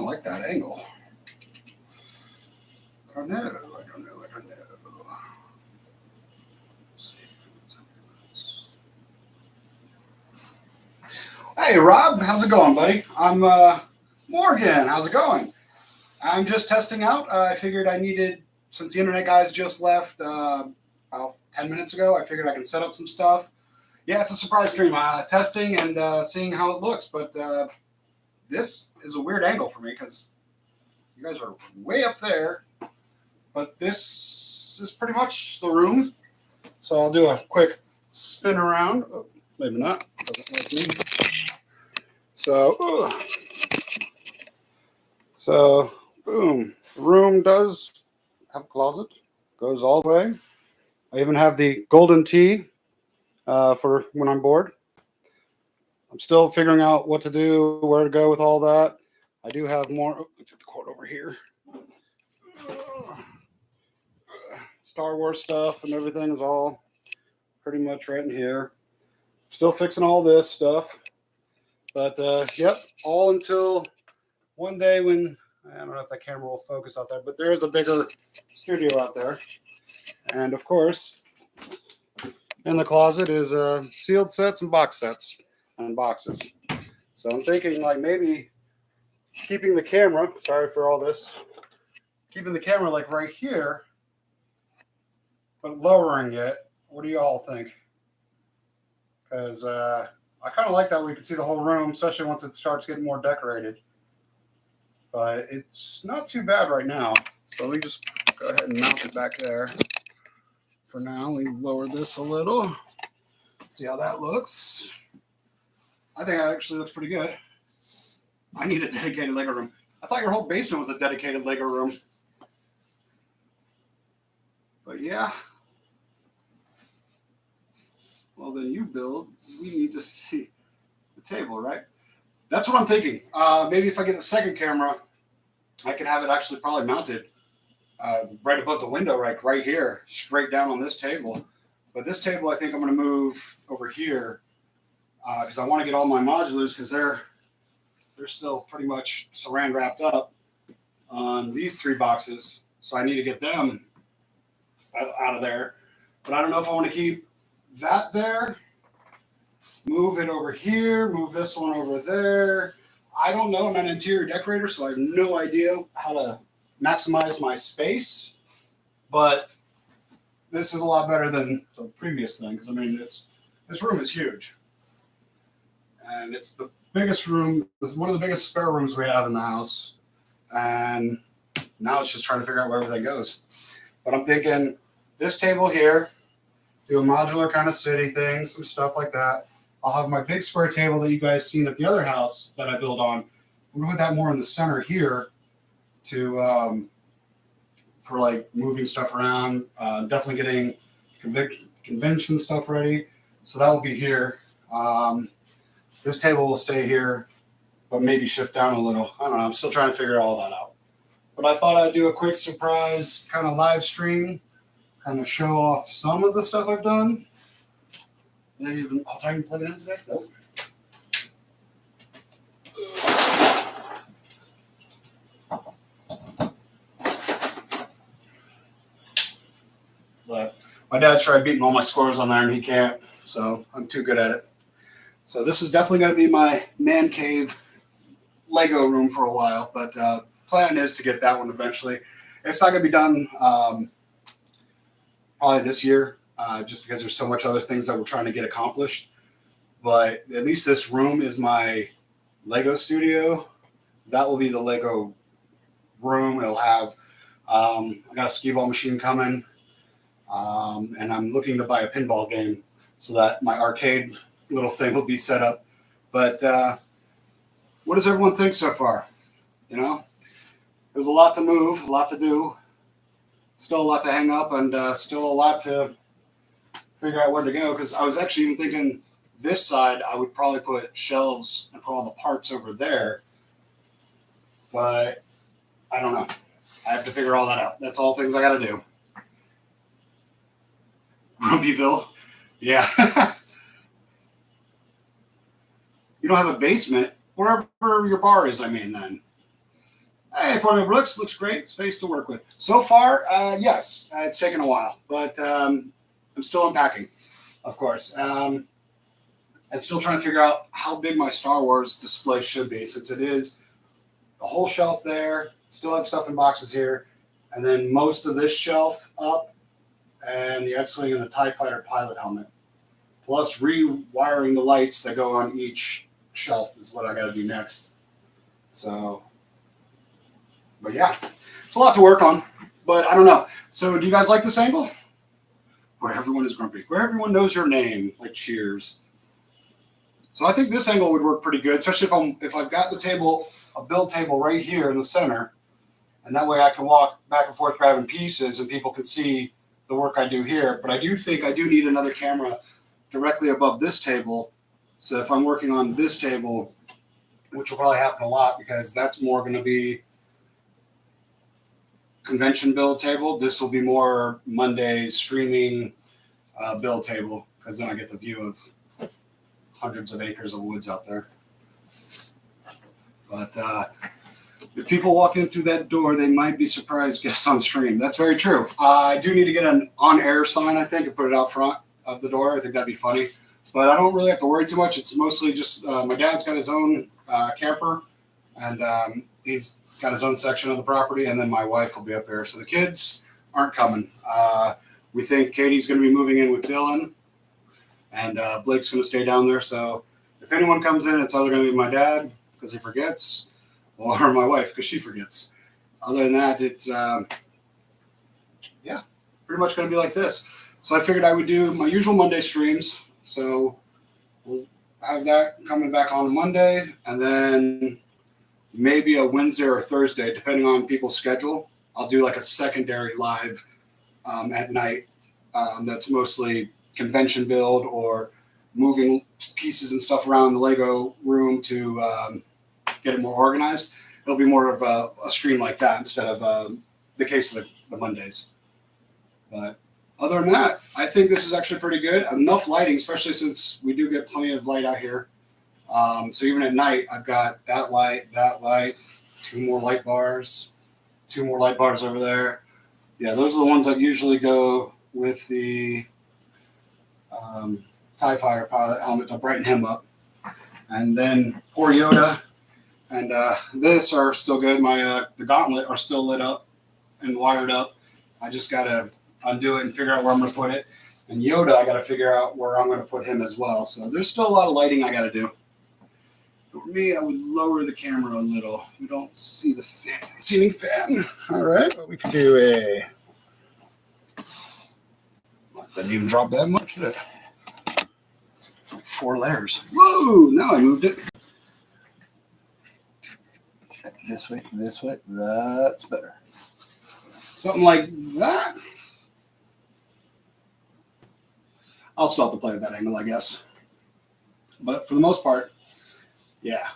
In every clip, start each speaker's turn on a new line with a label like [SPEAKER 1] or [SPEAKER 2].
[SPEAKER 1] like that angle. I don't know. Hey, Rob, how's it going, buddy? I'm Morgan. How's it going? I'm just testing out. I figured I needed, since the internet guys just left about 10 minutes ago, I figured I can set up some stuff. Yeah, it's a surprise stream. Testing and seeing how it looks, but this is a weird angle for me because you guys are way up there, but this is pretty much the room. So I'll do a quick spin around. Oh, maybe not. Doesn't like me. So boom. The room does have a closet. Goes all the way. I even have the golden tea for when I'm bored. I'm still figuring out what to do, where to go with all that. I do have more. Oh, let's get the cord over here. Star Wars stuff and everything is all pretty much right in here. Still fixing all this stuff. But, yep, all until one day when, I don't know if that camera will focus out there, but there is a bigger studio out there. And, of course, in the closet is sealed sets and box sets and boxes. So I'm thinking, like, maybe keeping the camera, sorry for all this, keeping the camera, like, right here, but lowering it. What do you all think? Because I kind of like that we can see the whole room, especially once it starts getting more decorated. But it's not too bad right now. So let me just go ahead and mount it back there. For now, we lower this a little. See how that looks. I think that actually looks pretty good. I need a dedicated Lego room. I thought your whole basement was a dedicated Lego room. But yeah. Well, then you build. We need to see the table, right? That's what I'm thinking. Maybe if I get a second camera, I can have it actually probably mounted right above the window, right here, straight down on this table. But this table, I think I'm going to move over here because I want to get all my modulars because they're still pretty much saran wrapped up on these 3 boxes. So I need to get them out of there. But I don't know if I want to keep that there, move it over here, move this one over there. I don't know. I'm an interior decorator, so I have no idea how to maximize my space. But this is a lot better than the previous thing because, I mean, this room is huge. And it's the biggest room, one of the biggest spare rooms we have in the house. And now it's just trying to figure out where everything goes. But I'm thinking this table here, do a modular kind of city thing, some stuff like that. I'll have my big square table that you guys seen at the other house that I built on. I'm gonna put that more in the center here to for like moving stuff around. Definitely getting convention stuff ready. So that will be here. This table will stay here, but maybe shift down a little. I don't know. I'm still trying to figure all that out. But I thought I'd do a quick surprise kind of live stream. Kind of show off some of the stuff I've done. Maybe even I'll try and plug it in today. Nope. But my dad's tried beating all my scores on there and he can't, so I'm too good at it. So this is definitely going to be my man cave Lego room for a while, but plan is to get that one eventually. It's not going to be done probably this year, just because there's so much other things that we're trying to get accomplished. But at least this room is my Lego studio. That will be the Lego room. It'll have, I got a skee ball machine coming, and I'm looking to buy a pinball game so that my arcade little thing will be set up. But what does everyone think so far? You know, there's a lot to move, a lot to do. Still a lot to hang up and still a lot to figure out where to go. Because I was actually even thinking this side, I would probably put shelves and put all the parts over there. But I don't know. I have to figure all that out. That's all things I got to do. Rubyville. Yeah. You don't have a basement. Wherever your bar is, I mean, then. Hey, Formula looks great. Space to work with. So far, yes, it's taken a while, but I'm still unpacking, of course. And still trying to figure out how big my Star Wars display should be, since it is a whole shelf there. Still have stuff in boxes here, and then most of this shelf up, and the X-Wing and the TIE Fighter pilot helmet. Plus rewiring the lights that go on each shelf is what I got to do next. So, but yeah, it's a lot to work on, but I don't know. So do you guys like this angle? Where everyone is grumpy, where everyone knows your name, like Cheers. So I think this angle would work pretty good, especially if I've got the table, a build table right here in the center, and that way I can walk back and forth grabbing pieces and people can see the work I do here. But I do think I do need another camera directly above this table. So if I'm working on this table, which will probably happen a lot because that's more going to be convention build table. This will be more Monday streaming build table, because then I get the view of hundreds of acres of woods out there. But if people walk in through that door, they might be surprised guests on stream. That's very true. I do need to get an on-air sign, I think, and put it out front of the door. I think that'd be funny. But I don't really have to worry too much. It's mostly just my dad's got his own camper, and he's got his own section of the property, and then my wife will be up there. So the kids aren't coming. We think Katie's going to be moving in with Dylan, and Blake's going to stay down there. So if anyone comes in, it's either going to be my dad because he forgets, or my wife because she forgets. Other than that, it's yeah, pretty much going to be like this. So I figured I would do my usual Monday streams. So we'll have that coming back on Monday, and then maybe a Wednesday or a Thursday, depending on people's schedule. I'll do like a secondary live at night. That's mostly convention build or moving pieces and stuff around the Lego room to get it more organized. It'll be more of a stream like that instead of the case of the Mondays. But other than that, I think this is actually pretty good. Enough lighting, especially since we do get plenty of light out here. So even at night, I've got that light, 2 more light bars, 2 more light bars over there. Yeah, those are the ones that usually go with the TIE Fighter pilot helmet to brighten him up. And then poor Yoda and this are still good. My the gauntlet are still lit up and wired up. I just got to undo it and figure out where I'm going to put it. And Yoda, I got to figure out where I'm going to put him as well. So there's still a lot of lighting I got to do. For me, I would lower the camera a little. We don't see the fan, ceiling fan. All right, but we could do a. Didn't even drop that much, did it? 4 layers. Whoa! Now I moved it. This way. That's better. Something like that. I'll still have to play with that angle, I guess. But for the most part, yeah.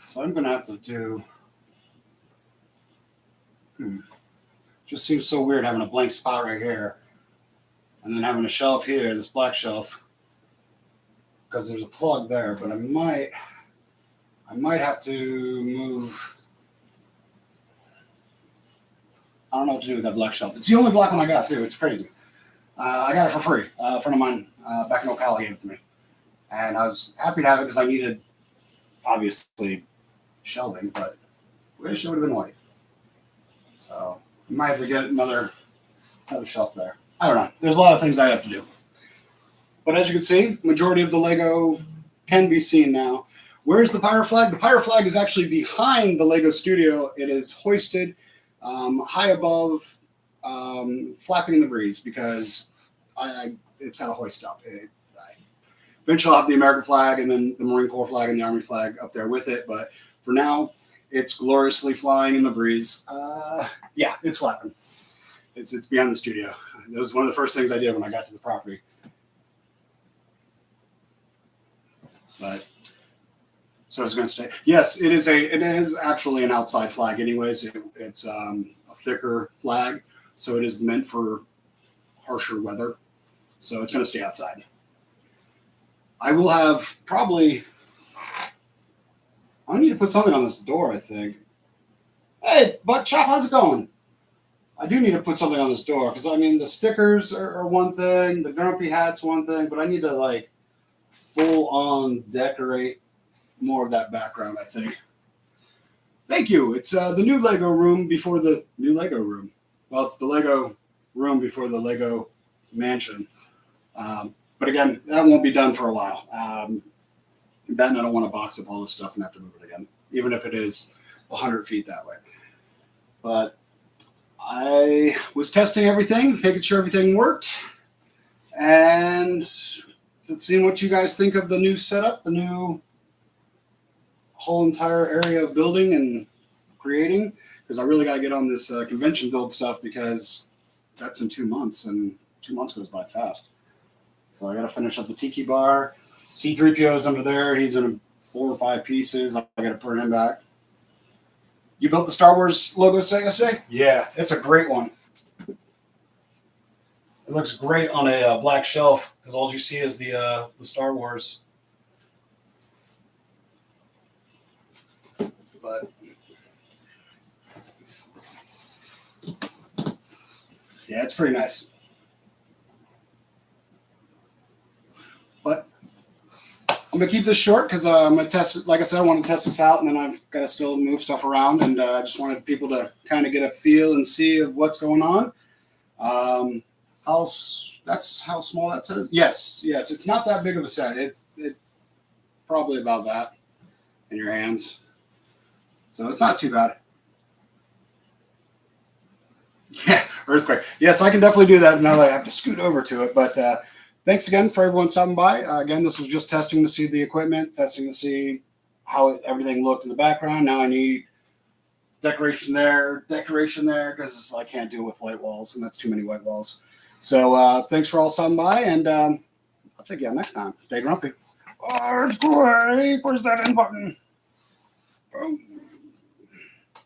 [SPEAKER 1] So I'm going to have to do... Just seems so weird having a blank spot right here. And then having a shelf here, this black shelf. Because there's a plug there. But I might have to move... I don't know what to do with that black shelf. It's the only black one I got, too. It's crazy. I got it for free. A friend of mine back in Ocala gave it to me. And I was happy to have it because I needed, obviously, shelving, but I wish it would have been white. So you might have to get another shelf there. I don't know. There's a lot of things I have to do. But as you can see, majority of the Lego can be seen now. Where's the Pirate flag? The Pirate flag is actually behind the Lego studio. It is hoisted high above, flapping in the breeze because it's got a hoist up. Eventually I'll have the American flag and then the Marine Corps flag and the Army flag up there with it. But for now, it's gloriously flying in the breeze. Yeah, it's flapping. It's beyond the studio. That was one of the first things I did when I got to the property. But so it's going to stay. Yes, it is actually an outside flag anyways. It's a thicker flag. So it is meant for harsher weather. So it's going to stay outside. I will have probably, I need to put something on this door, I think. Hey, Butt Chop, how's it going? I do need to put something on this door because I mean the stickers are one thing, the grumpy hat's one thing, but I need to like full on decorate more of that background, I think. Thank you. It's the new Lego room before the new Lego room. Well, it's the Lego room before the Lego mansion. But again, that won't be done for a while. Then I don't want to box up all this stuff and have to move it again, even if it is 100 feet that way. But I was testing everything, making sure everything worked, and seeing what you guys think of the new setup, the new whole entire area of building and creating, because I really got to get on this convention build stuff because that's in 2 months, and 2 months goes by fast. So I got to finish up the Tiki Bar. C-3PO's under there. He's in 4 or 5 pieces. I got to put him back. You built the Star Wars logo set yesterday? Yeah, it's a great one. It looks great on a black shelf because all you see is the Star Wars. But yeah, it's pretty nice. But I'm gonna keep this short because I'm gonna test it. Like I said, I want to test this out, and then I've got to still move stuff around, and I just wanted people to kind of get a feel and see of what's going on. That's how small that set is. Yes, it's not that big of a set. It's probably about that in your hands, so it's not too bad. Yeah, earthquake. Yes, I can definitely do that now that I have to scoot over to it, but. Thanks again for everyone stopping by. Again, this was just testing to see the equipment, testing to see how everything looked in the background. Now I need decoration there, because I can't deal with white walls, and that's too many white walls. So thanks for all stopping by, and I'll check you out next time. Stay grumpy. Oh, it's great. Where's that end button? Boom.